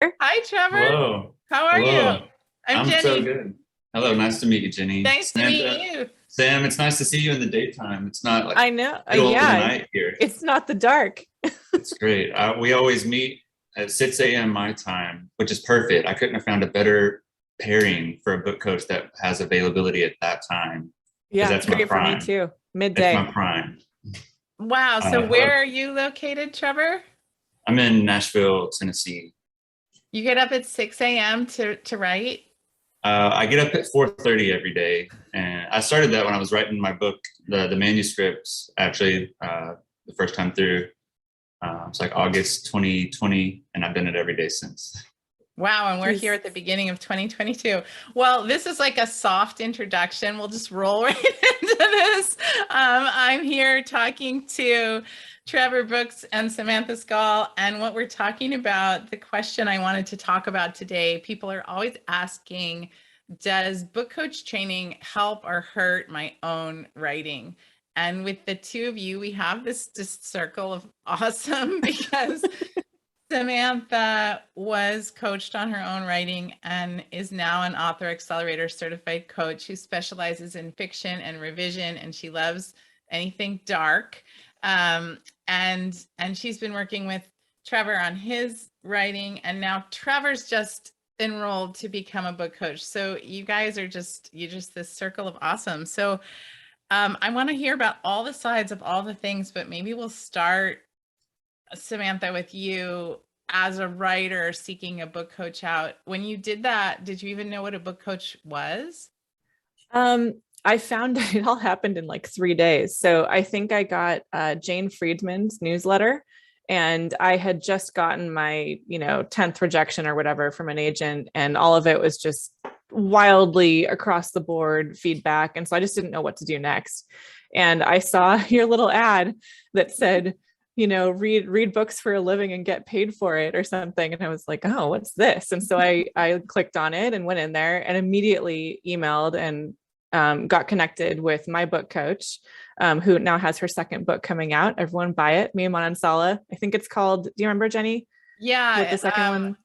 Hi, Trevor. Hello. How are you? Hello. I'm I'm so Jenny. good. Hello, nice to meet you, Jenny. Nice to meet Samantha, you. Sam, it's nice to see you in the daytime. It's not like I know. middle of the Yeah, night here. it's not the dark. It's great. We always meet at 6 a.m. my time, which is perfect. I couldn't have found a better pairing for a book coach that has availability at that time because Yeah, it's that's my great for me prime. too. It's my Midday. prime. Wow. So Hello. where are you located, Trevor? I'm in Nashville, Tennessee. You get up at 6 a.m. to write? I get up at 4:30 every day, and I started that when I was writing my book, the manuscripts. Actually, the first time through, it's like August 2020, and I've done it every day since. Wow. And we're here Jeez. at the beginning of 2022. Well, this is like a soft introduction. We'll just roll right into this. I'm here talking to Trevor Brooks and Samantha Skull. And what we're talking about, the question I wanted to talk about today, people are always asking, does book coach training help or hurt my own writing? And with the two of you, we have this just circle of awesome because Samantha was coached on her own writing and is now an author accelerator certified coach who specializes in fiction and revision, and she loves anything dark. And she's been working with Trevor on his writing, and now Trevor's just enrolled to become a book coach. So you guys are you're just this circle of awesome. So I want to hear about all the sides of all the things, but maybe we'll start, Samantha, with you as a writer seeking a book coach out. When you did that, did you even know what a book coach was? I found it all happened in like 3 days. So I think I got Jane Friedman's newsletter, and I had just gotten my, 10th rejection or whatever from an agent, and all of it was just wildly across the board feedback. And so I just didn't know what to do next. And I saw your little ad that said, read books for a living and get paid for it or something. And I was like, oh, what's this? And so I clicked on it and went in there and immediately emailed and got connected with my book coach, who now has her second book coming out. Everyone buy it. Mia Manansala. I think it's called, do you remember, Jenny, what Yeah, the second one?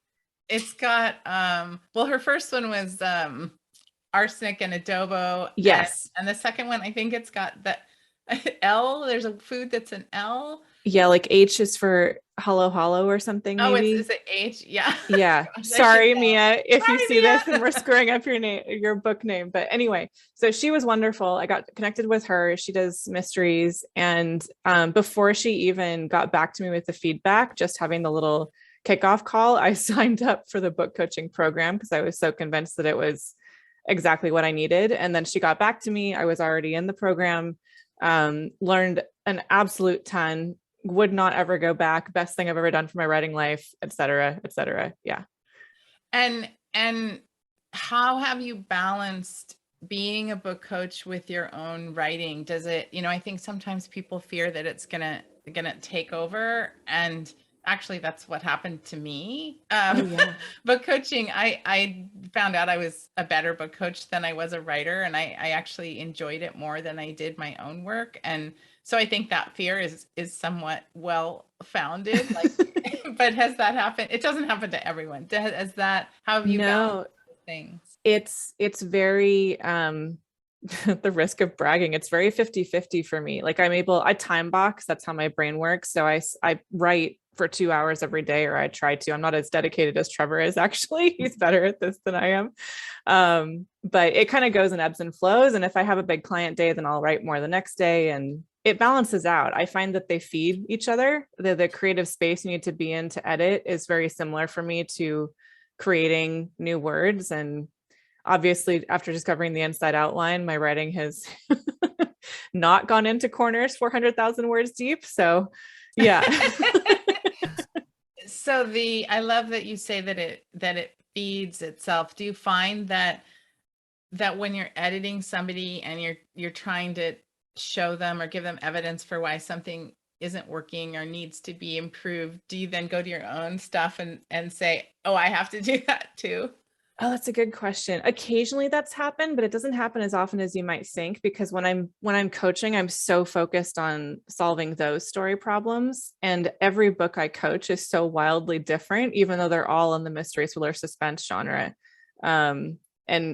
it's got well, her first one was arsenic and adobo, Yes. and the second one, I think it's got the L. There's a food that's an L. Yeah, like H is for hollow hollow or something, Oh, is maybe. it H? Yeah. Yeah. Gosh, I should Sorry, know. Mia, if you Sorry, see Mia. this and we're screwing up your name, your book name. But anyway, so she was wonderful. I got connected with her. She does mysteries. And before she even got back to me with the feedback, just having the little kickoff call, I signed up for the book coaching program because I was so convinced that it was exactly what I needed. And then she got back to me. I was already in the program, learned an absolute ton, would not ever go back. Best thing I've ever done for my writing life, et cetera, et cetera. Yeah. And how have you balanced being a book coach with your own writing? Does it, I think sometimes people fear that it's gonna take over, and actually that's what happened to me. Oh, yeah. Book coaching, I found out I was a better book coach than I was a writer, and I actually enjoyed it more than I did my own work. And so I think that fear is somewhat well founded. Like, but has that happened? It doesn't happen to everyone. Has that, how have you balanced No, those things? it's very the risk of bragging, it's very 50-50 for me. Like I time box, that's how my brain works. So I write for 2 hours every day, or I try to. I'm not as dedicated as Trevor is, actually. He's better at this than I am. But it kind of goes in ebbs and flows. And if I have a big client day, then I'll write more the next day, and it balances out. I find that they feed each other. The creative space you need to be in to edit is very similar for me to creating new words. And obviously, after discovering the inside outline, my writing has not gone into corners 400,000 words deep. So yeah. So I love that you say that it feeds itself. Do you find that when you're editing somebody and you're trying to show them or give them evidence for why something isn't working or needs to be improved, do you then go to your own stuff and say, oh, I have to do that too? Oh, that's a good question. Occasionally that's happened, but it doesn't happen as often as you might think, because when I'm coaching, I'm so focused on solving those story problems. And every book I coach is so wildly different, even though they're all in the mystery thriller suspense genre. And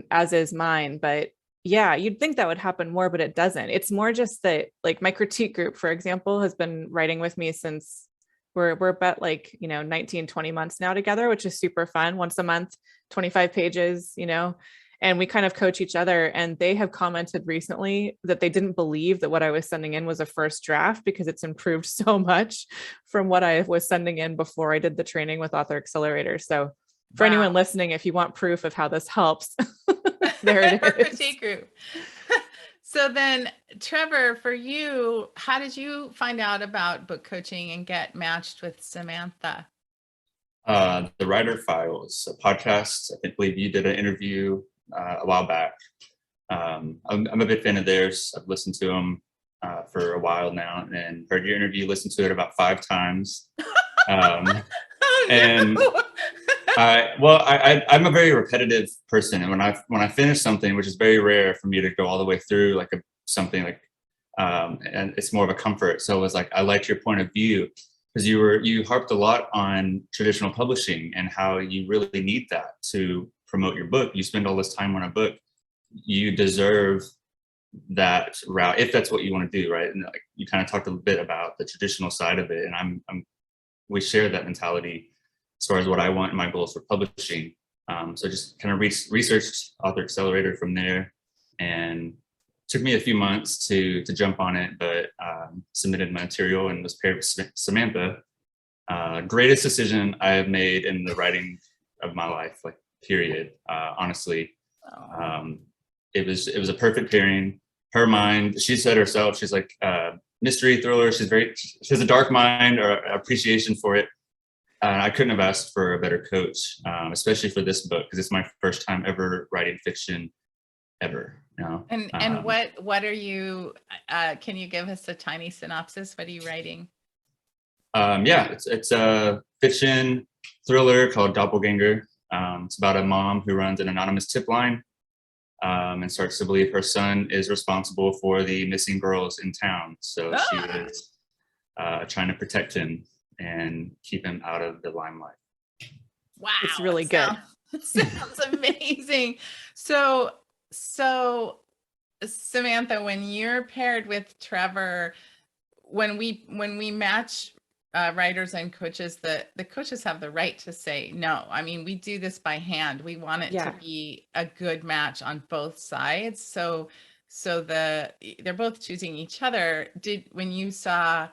as is mine. But yeah, you'd think that would happen more, but it doesn't. It's more just that, like, my critique group, for example, has been writing with me since we're about, like, 19, 20 months now together, which is super fun. Once a month, 25 pages, and we kind of coach each other. And they have commented recently that they didn't believe that what I was sending in was a first draft, because it's improved so much from what I was sending in before I did the training with Author Accelerator. So for anyone listening, if you want proof of how this helps, there it is. Critique group. So then, Trevor, for you, how did you find out about book coaching and get matched with Samantha? The Writer Files, a podcast. I believe you did an interview a while back. I'm a big fan of theirs. I've listened to them for a while now, and heard your interview, listened to it about 5 times. Oh, and no. I'm a very repetitive person, and when I finish something, which is very rare for me to go all the way through, like something like, and it's more of a comfort. So it was like, I liked your point of view, because you harped a lot on traditional publishing and how you really need that to promote your book. You spend all this time on a book, you deserve that route if that's what you want to do, right? And like, you kind of talked a bit about the traditional side of it, and we share that mentality as far as what I want and my goals for publishing. So just kind of researched Author Accelerator from there, and took me a few months to jump on it, but submitted my material and was paired with Samantha. Greatest decision I have made in the writing of my life, like, period. Honestly, it was a perfect pairing. Her mind, she said herself, she's like, mystery thriller. She has a dark mind, or appreciation for it. I couldn't have asked for a better coach, especially for this book, because it's my first time ever writing fiction ever. And what are you? Can you give us a tiny synopsis? What are you writing? Yeah, it's a fiction thriller called Doppelganger. It's about a mom who runs an anonymous tip line, and starts to believe her son is responsible for the missing girls in town. So she is trying to protect him and keep him out of the limelight. Wow, it's really good. Sounds amazing. So Samantha, when you're paired with Trevor, when we match writers and coaches, the coaches have the right to say no. I mean, we do this by hand. We want it to be a good match on both sides. So they're both choosing each other. When you saw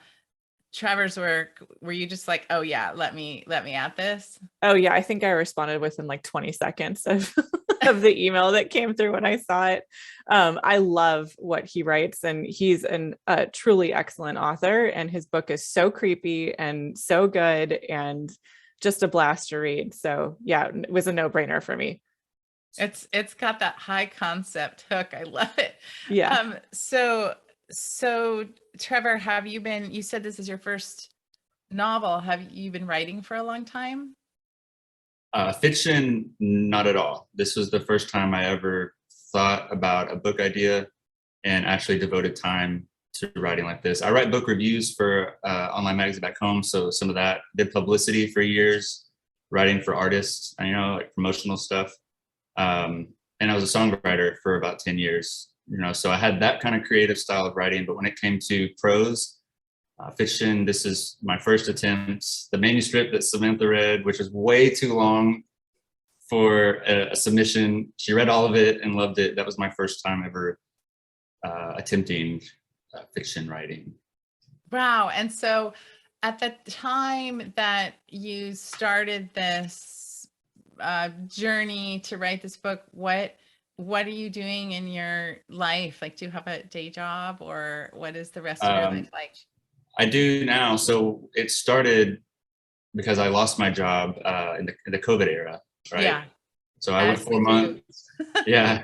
Trevor's work, were you just like, oh yeah, let me add this? Oh yeah, I think I responded within like 20 seconds of of the email that came through when I saw it. I love what he writes, and he's a truly excellent author, and his book is so creepy and so good and just a blast to read. So yeah, it was a no-brainer for me. It's got that high concept hook. I love it. Yeah. So Trevor, you said this is your first novel. Have you been writing for a long time? Fiction, not at all. This was the first time I ever thought about a book idea and actually devoted time to writing like this. I write book reviews for online magazine back home, so some of that. Did publicity for years, writing for artists, like promotional stuff. And I was a songwriter for about 10 years. So I had that kind of creative style of writing, but when it came to prose, fiction, this is my first attempt. The manuscript that Samantha read, which was way too long for a submission, she read all of it and loved it. That was my first time ever attempting fiction writing. Wow. And so at the time that you started this journey to write this book, what are you doing in your life? Like, do you have a day job, or what is the rest of your life like? I do now. So it started because I lost my job in the COVID era, right? Yeah. So I went 4 months. Yeah.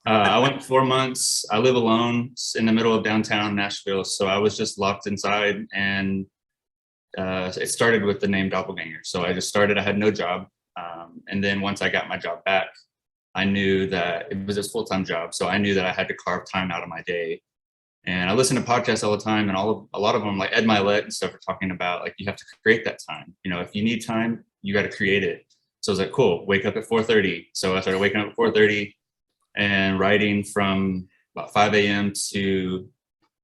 I went 4 months. I live alone in the middle of downtown Nashville. So I was just locked inside, and it started with the name Doppelganger. So I just started, I had no job. And then once I got my job back, I knew that it was a full-time job. So I knew that I had to carve time out of my day. And I listen to podcasts all the time, and a lot of them, like Ed Milet and stuff, are talking about like you have to create that time. You know, if you need time, you got to create it. So I was like, cool, wake up at 4:30. So I started waking up at 4:30 and writing from about 5 a.m. to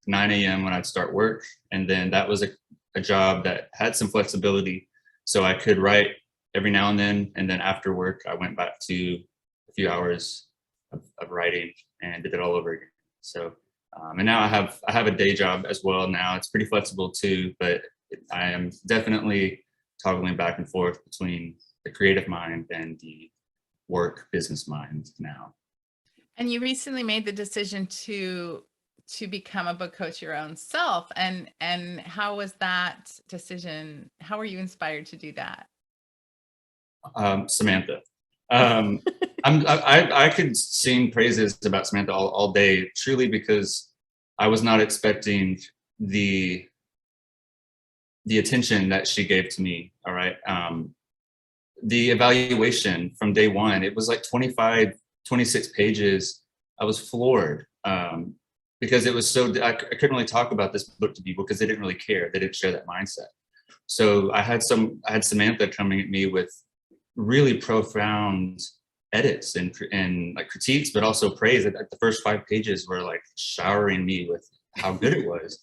9 a.m. when I'd start work. And then that was a job that had some flexibility. So I could write every now and then. And then after work, I went back to a few hours of writing and did it all over again. So, and now I have a day job as well now. It's pretty flexible too, but I am definitely toggling back and forth between the creative mind and the work business mind now. And you recently made the decision to become a book coach your own self. And how was that decision? How were you inspired to do that? Samantha. I could sing praises about Samantha all day, truly, because I was not expecting the attention that she gave to me. All right. The evaluation from day one, it was like 25, 26 pages. I was floored because it was so, I couldn't really talk about this book to people because they didn't really care. They didn't share that mindset. So I had Samantha coming at me with really profound edits and like critiques, but also praise. Like the first 5 pages were like showering me with how good it was.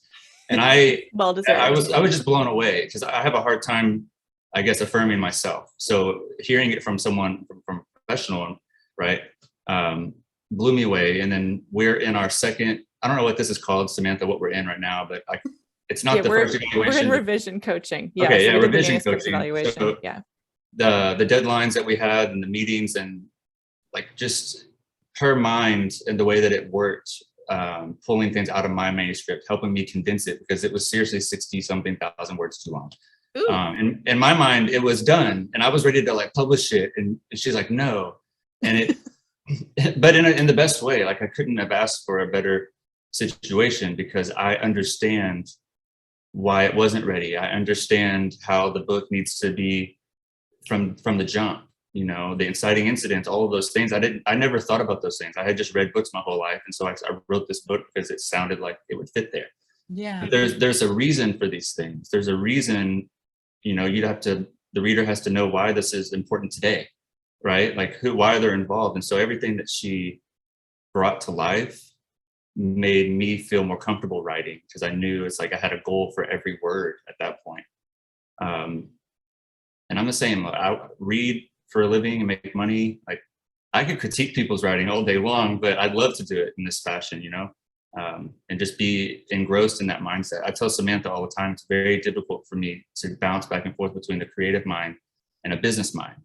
And I was just blown away because I have a hard time, I guess, affirming myself. So hearing it from someone from a professional, right, blew me away. And then we're in our second, I don't know what this is called, Samantha, what we're in right now, but it's not the first evaluation. We're in revision coaching. Yeah, okay, so yeah, revision coaching. Evaluation. So yeah. The deadlines that we had and the meetings and like just her mind and the way that it worked, pulling things out of my manuscript, helping me condense it because it was seriously 60-something thousand words too long. And in my mind, it was done and I was ready to like publish it. And she's like, no. And it, but in the best way, like I couldn't have asked for a better situation because I understand why it wasn't ready. I understand how the book needs to be from the jump, you know, the inciting incidents, all of those things. I never thought about those things. I had just read books my whole life. And so I wrote this book because it sounded like it would fit there. Yeah. But there's a reason for these things. There's a reason, you know, the reader has to know why this is important today, right? Like why they're involved. And so everything that she brought to life made me feel more comfortable writing because I knew it's like I had a goal for every word at that point. And I'm the same. I read for a living and make money. Like I could critique people's writing all day long, but I'd love to do it in this fashion, you know, and just be engrossed in that mindset. I tell Samantha all the time, it's very difficult for me to bounce back and forth between the creative mind and a business mind.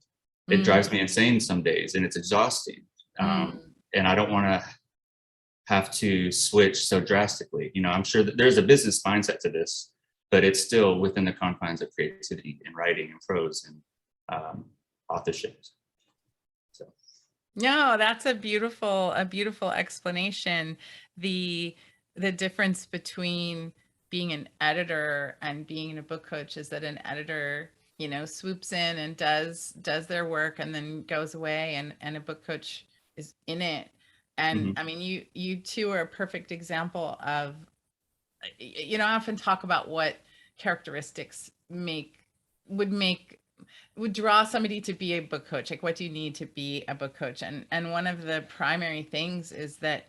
It drives me insane some days and it's exhausting. And I don't want to have to switch so drastically. You know, I'm sure that there's a business mindset to this, but it's still within the confines of creativity and writing and prose and authorship. So. No, that's a beautiful explanation. The difference between being an editor and being a book coach is that an editor, you know, swoops in and does their work and then goes away, and a book coach is in it. And I mean, you two are a perfect example of, you know, I often talk about what characteristics would draw somebody to be a book coach. Like, what do you need to be a book coach? And one of the primary things is that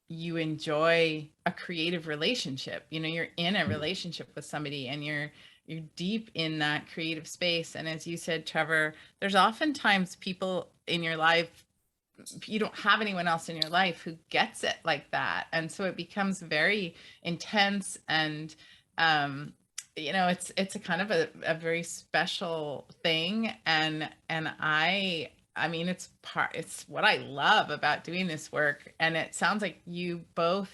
you enjoy a creative relationship. You know, you're in a relationship with somebody and you're deep in that creative space. And as you said, Trevor, there's oftentimes people in your life, you don't have anyone else in your life who gets it like that. And so it becomes very intense and, you know, it's a kind of a very special thing. And I mean, it's what I love about doing this work. And it sounds like you both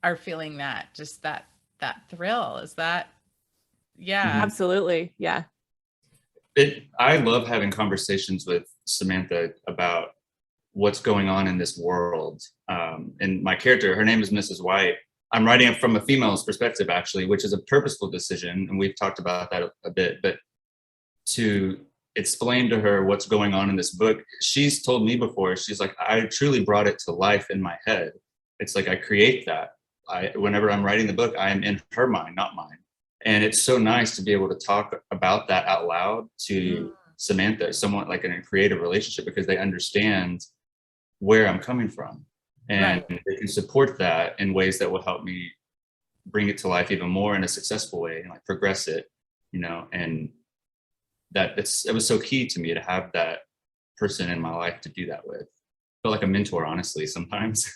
are feeling that, just that thrill. Is that, yeah. Absolutely. Yeah. I love having conversations with Samantha about what's going on in this world. And my character, her name is Mrs. White. I'm writing it from a female's perspective, actually, which is a purposeful decision. And we've talked about that a bit, but to explain to her what's going on in this book. She's told me before, she's like, I truly brought it to life in my head. It's like I create that. Whenever I'm writing the book, I am in her mind, not mine. And it's so nice to be able to talk about that out loud to Samantha, someone like in a creative relationship, because they understand where I'm coming from, and they can support that in ways that will help me bring it to life even more in a successful way and like progress it, you know. And it was so key to me to have that person in my life to do that with. Feel like a mentor, honestly, sometimes.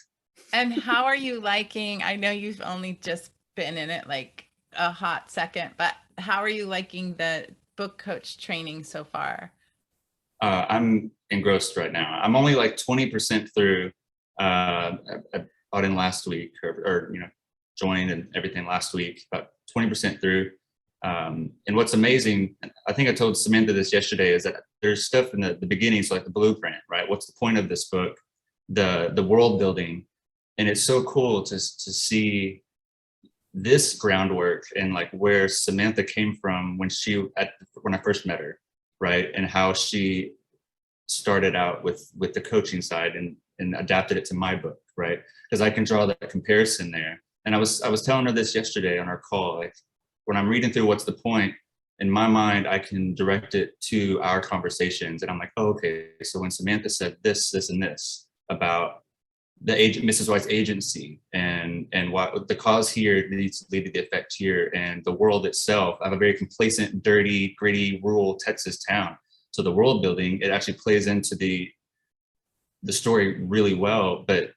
And how are you liking, I know you've only just been in it like a hot second, but how are you liking the book coach training so far? I'm engrossed right now. I'm only like 20% through. I bought in last week, or you know, joined and everything last week, about 20% through. And what's amazing, I think I told Samantha this yesterday, is that there's stuff in the beginning, so like the blueprint, right? What's the point of this book? The world building, and it's so cool to see this groundwork and like where Samantha came from when I first met her, right? And how she started out with the coaching side and adapted it to my book, right? Because I can draw that comparison there. And I was telling her this yesterday on our call, like when I'm reading through what's the point, in my mind, I can direct it to our conversations. And I'm like, oh, okay, so when Samantha said this, this, and this about Mrs. White's agency and what the cause here needs to lead to the effect here, and the world itself. I have a very complacent, dirty, gritty, rural Texas town. So the world building, it actually plays into the story really well. But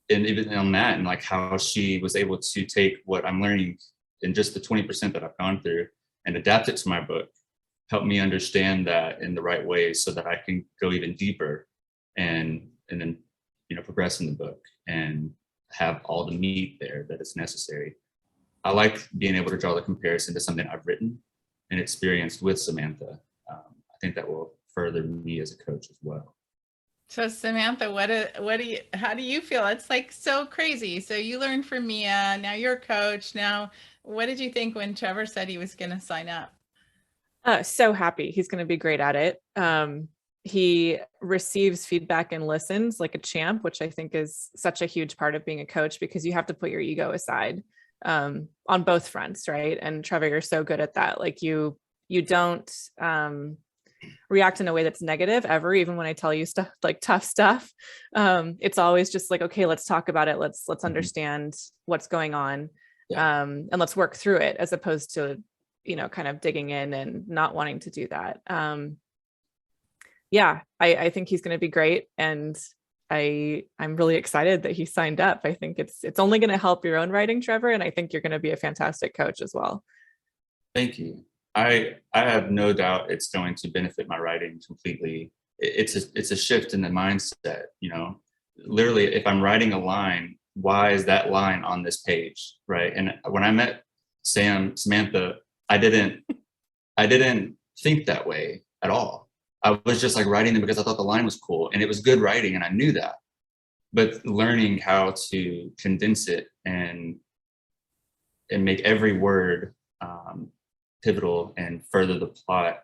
and even on that, and like how she was able to take what I'm learning in just the 20% that I've gone through and adapt it to my book, help me understand that in the right way so that I can go even deeper and then, you know, progress in the book and have all the meat there that is necessary. I like being able to draw the comparison to something I've written and experienced with Samantha. I think that will further me as a coach as well. So Samantha, how do you feel? It's like so crazy. So you learned from Mia, now you're a coach. Now, what did you think when Trevor said he was going to sign up? So happy. He's going to be great at it. He receives feedback and listens like a champ, which I think is such a huge part of being a coach, because you have to put your ego aside on both fronts, right? And Trevor, you're so good at that. Like you don't react in a way that's negative ever, even when I tell you stuff like tough stuff. It's always just like, okay, let's talk about it. Let's understand what's going on, and let's work through it, as opposed to, you know, kind of digging in and not wanting to do that. I think he's going to be great. And I'm really excited that he signed up. I think it's only going to help your own writing, Trevor. And I think you're going to be a fantastic coach as well. Thank you. I have no doubt it's going to benefit my writing completely. It's a shift in the mindset, you know. Literally, if I'm writing a line, why is that line on this page, right? And when I met Samantha, I didn't think that way at all. I was just like writing them because I thought the line was cool and it was good writing, and I knew that. But learning how to condense it and make every word pivotal and further the plot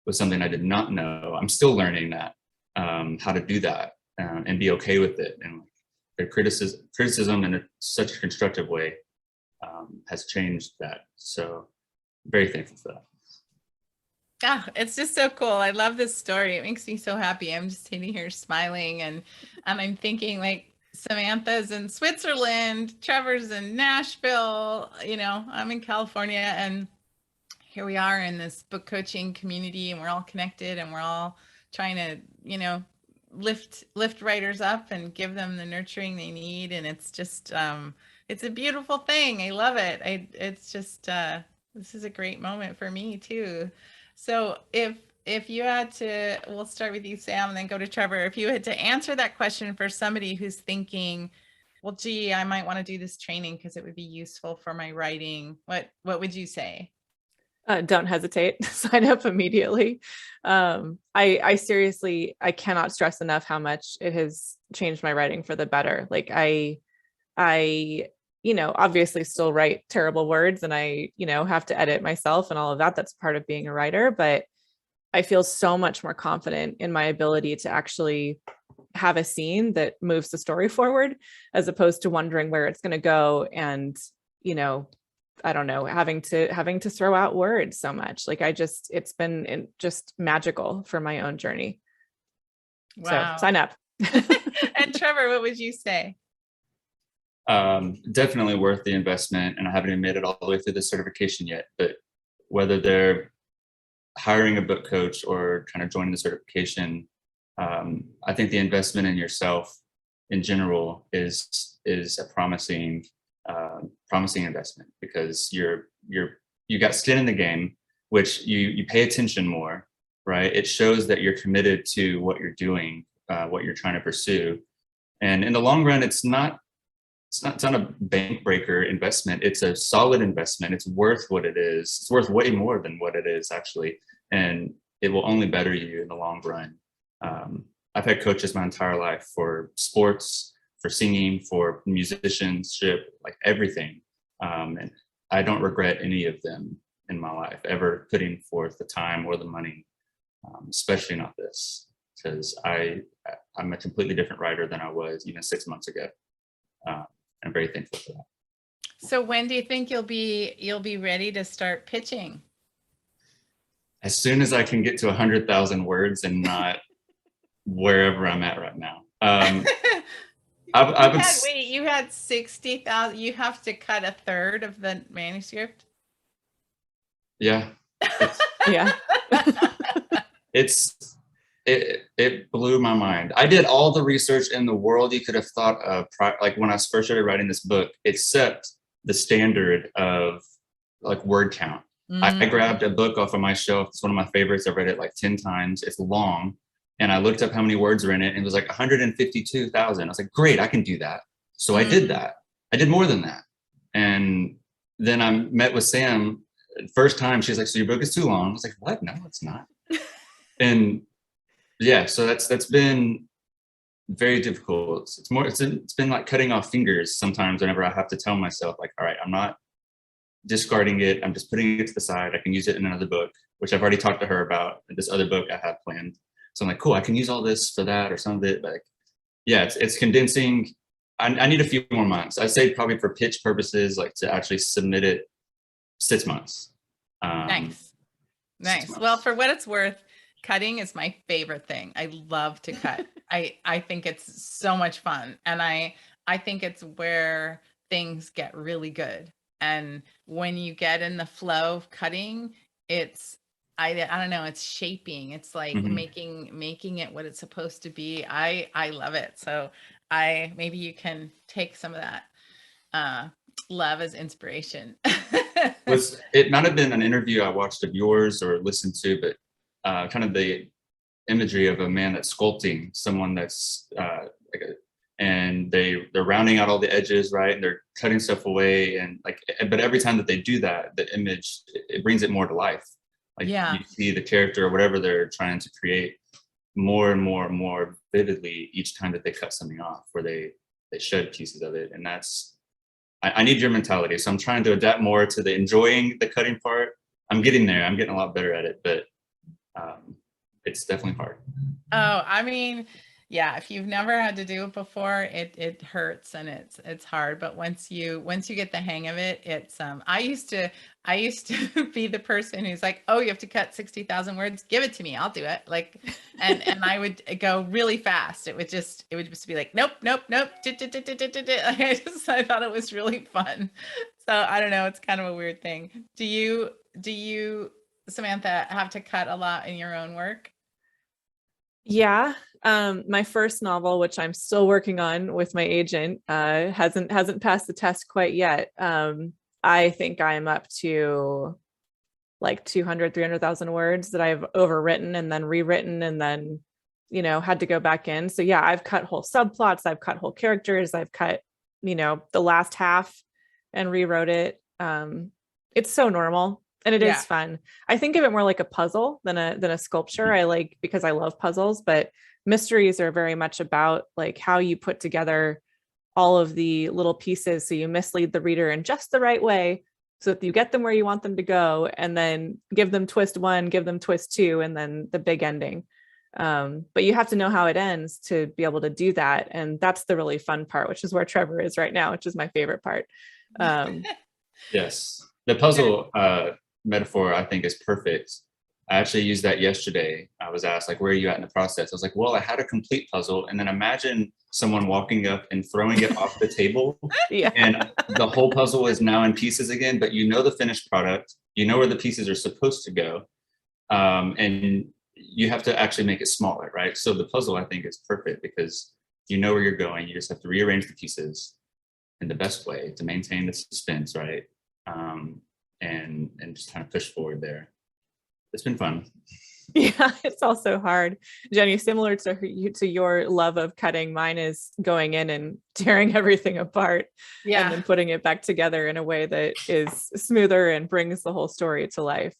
was something I did not know. I'm still learning that, how to do that and be okay with it. And the criticism in such a constructive way has changed that. So very thankful for that. Ah, it's just so cool. I love this story. It makes me so happy. I'm just sitting here smiling, and I'm thinking like Samantha's in Switzerland, Trevor's in Nashville, you know, I'm in California, and here we are in this book coaching community, and we're all connected, and we're all trying to, you know, lift writers up and give them the nurturing they need. And it's just, it's a beautiful thing. I love it. It's just, this is a great moment for me too. So if you had to, we'll start with you, Sam, and then go to Trevor. If you had to answer that question for somebody who's thinking, well, gee, I might want to do this training because it would be useful for my writing, what would you say? Don't hesitate. Sign up immediately. I seriously, I cannot stress enough how much it has changed my writing for the better. Like I, you know, obviously still write terrible words, and I, you know, have to edit myself and all of that. That's part of being a writer. But I feel so much more confident in my ability to actually have a scene that moves the story forward, as opposed to wondering where it's going to go. And, you know, I don't know, having to throw out words so much. Like it's been just magical for my own journey. Wow. So sign up. And Trevor, what would you say? Definitely worth the investment, and I haven't even made it all the way through the certification yet, but whether they're hiring a book coach or kind of joining the certification, I think the investment in yourself in general is a promising investment, because you got skin in the game, which you pay attention more, right? It shows that you're committed to what you're doing, what you're trying to pursue, and in the long run, it's not a bank breaker investment. It's a solid investment. It's worth what it is. It's worth way more than what it is, actually. And it will only better you in the long run. I've had coaches my entire life for sports, for singing, for musicianship, like everything. And I don't regret any of them in my life, ever putting forth the time or the money, especially not this, because I'm a completely different writer than I was even 6 months ago. I'm very thankful for that. So when do you think you'll be ready to start pitching? As soon as I can get to 100,000 words and not wherever I'm at right now. You had 60,000. You have to cut a third of the manuscript. Yeah. Yeah. It blew my mind. I did all the research in the world you could have thought of, like when I first started writing this book, except the standard of like word count. I grabbed a book off of my shelf. It's one of my favorites. I've read it like 10 times. It's long. And I looked up how many words are in it, and it was like 152,000. I was like, great, I can do that. So I did that. I did more than that. And then I met with Sam. First time, she's like, so your book is too long. I was like, what? No, it's not. And yeah, so that's been very difficult. It's been like cutting off fingers sometimes whenever I have to tell myself, like, all right, I'm not discarding it. I'm just putting it to the side. I can use it in another book, which I've already talked to her about, this other book I have planned. So I'm like, cool, I can use all this for that or some of it. But like, yeah, it's condensing. I need a few more months. I say probably for pitch purposes, like to actually submit it, 6 months. Nice. 6 months. Well, for what it's worth, cutting is my favorite thing. I love to cut. I think it's so much fun. And I think it's where things get really good. And when you get in the flow of cutting, I don't know, it's shaping. It's like making it what it's supposed to be. I love it. So maybe you can take some of that love as inspiration. It might have been an interview I watched of yours or listened to, but kind of the imagery of a man that's sculpting, someone that's and they're rounding out all the edges, right? And they're cutting stuff away, and like, but every time that they do that, the image, it brings it more to life. Like you see the character or whatever they're trying to create more and more and more vividly each time that they cut something off, where they shed pieces of it. And I need your mentality. So I'm trying to adapt more to the enjoying the cutting part. I'm getting there. I'm getting a lot better at it, but it's definitely hard. Oh, I mean, yeah, if you've never had to do it before, it hurts and it's hard. But once you get the hang of it, it's I used to be the person who's like, oh, you have to cut 60,000 words, give it to me, I'll do it. Like, and I would go really fast. It would just be like, nope. I thought it was really fun. So I don't know, it's kind of a weird thing. Do you, Samantha, have to cut a lot in your own work? Yeah. My first novel, which I'm still working on with my agent, hasn't passed the test quite yet. I think I'm up to like 300,000 words that I've overwritten and then rewritten and then, had to go back in. So yeah, I've cut whole subplots, I've cut whole characters, I've cut, the last half and rewrote it. It's so normal. And it is fun. I think of it more like a puzzle than a sculpture. Because I love puzzles, but mysteries are very much about like how you put together all of the little pieces so you mislead the reader in just the right way so that you get them where you want them to go, and then give them twist 1, give them twist 2, and then the big ending. But you have to know how it ends to be able to do that. And that's the really fun part, which is where Trevor is right now, which is my favorite part. Yes. The puzzle metaphor, I think, is perfect. I actually used that yesterday. I was asked, like, where are you at in the process? I was like, well, I had a complete puzzle. And then imagine someone walking up and throwing it off the table. Yeah. And the whole puzzle is now in pieces again, but you know the finished product. You know where the pieces are supposed to go. And you have to actually make it smaller, right? So the puzzle, I think, is perfect because you know where you're going. You just have to rearrange the pieces in the best way to maintain the suspense, right? And just kind of push forward there. It's been fun. Yeah, it's also hard. Jenny, similar to your love of cutting, mine is going in and tearing everything apart and then putting it back together in a way that is smoother and brings the whole story to life.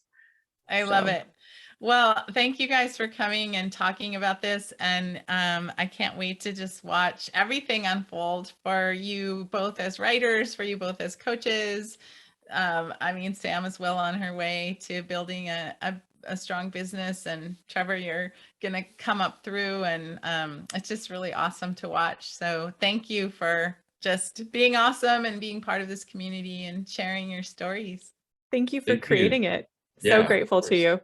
I love it. Well, thank you guys for coming and talking about this. And I can't wait to just watch everything unfold for you both as writers, for you both as coaches. I mean, Sam is well on her way to building a strong business, and Trevor, you're going to come up through, and it's just really awesome to watch. So thank you for just being awesome and being part of this community and sharing your stories. Thank you for creating it. So grateful to you.